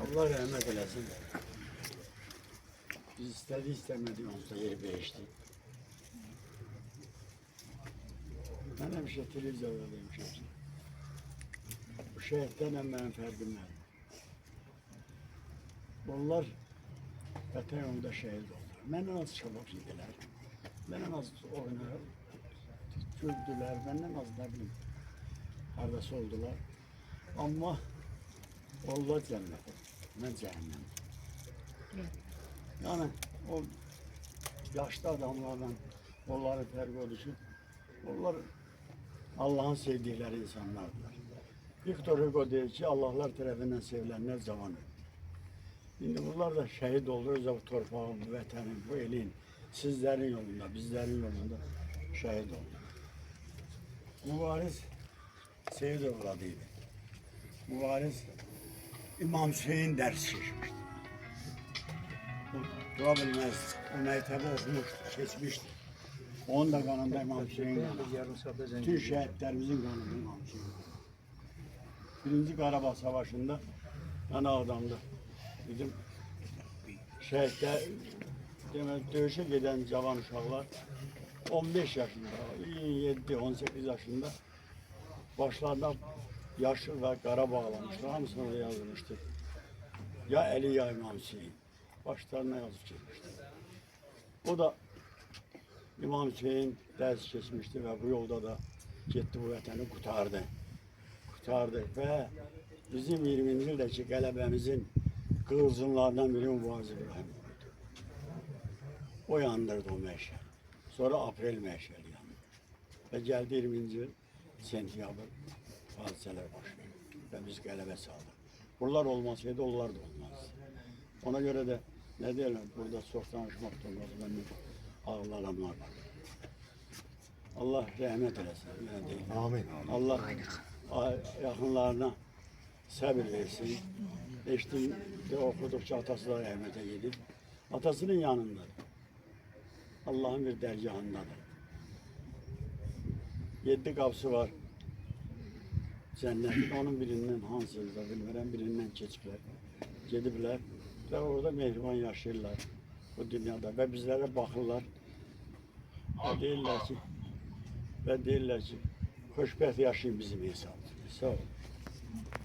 Allah rahmet eylesin. Biz istedi istemedi olsa yeri değişti. Ben hemşe televizyonda demişim. Bu şehirden hemen ferdim var. Bunlar vətən yolunda şehit oldular. Benden az çabuk yediler. Benden az oynar, güldüler. Benden az ne bileyim hardası oldular. Ama Allah cennete, ben cehennem. Yani o yaşlı adamlarla onları terk oluşup, onlar Allah'ın sevdikleri insanlardılar. Victor Hugo diyor ki Allahlar tarafından sevilenler zamanı. Şimdi bunlar da şehit oluyoruz bu torpağın, bu vatanın, bu elin, sizlerin yolunda, bizlerin yolunda şehit oldu. Mübariz Seyit evladıydı. Mübariz İmam Hüseyin ders geçmişti. Dua bilmez, o mektebi okumuştu, geçmişti. Onun da kanında İmam Hüseyin kanı. Bütün şehitlerimizin kanında İmam Hüseyin. Birinci Karabağ Savaşı'nda ana adamdı. Bizim şehitler, demek dövüşe giden cavan uşaklar 15 yaşında, 17-18 yaşında başlarına yaşlı ve kara bağlamışlar. Hamısına da yazılmıştı. Ya Ali ya İmam Hüseyin. Başlarına yazıp çekmişti. O da İmam Hüseyin ders geçmişti ve bu yolda da gitti bu vatanı kurtardı. Kurtardı ve bizim 20. yıldaki galebemizin kıvılcımlardan biri Mübariz İbrahim oldu. O yandırdı o meşal. Sonra April meşali yandı. Ve geldi 20. yıl sentyabr hadiseler başladı. Ve biz galebe sağladık. Buralar olmasaydı onlar da olmazdı. Ona göre de ne diyorlar burada çok tanışmak da olmaz. Benim ağlayanlar var. Allah rahmet eylesin. Amin. Allah yakınlarına sabır versin. Eşliğinde okudukça atası da rahmete gidip atasının yanındadır. Allah'ın bir dergahındadır. 7 kapısı var. Cennetin onun birinden hansızda bilmeden birinden geçipler. Gedibler ve orada mehriban yaşayırlar bu dünyada ve bizlere bakırlar. Ve deyirlər ki, xoşbəxt yaşayın bizim hesabımızda. Sağ olun.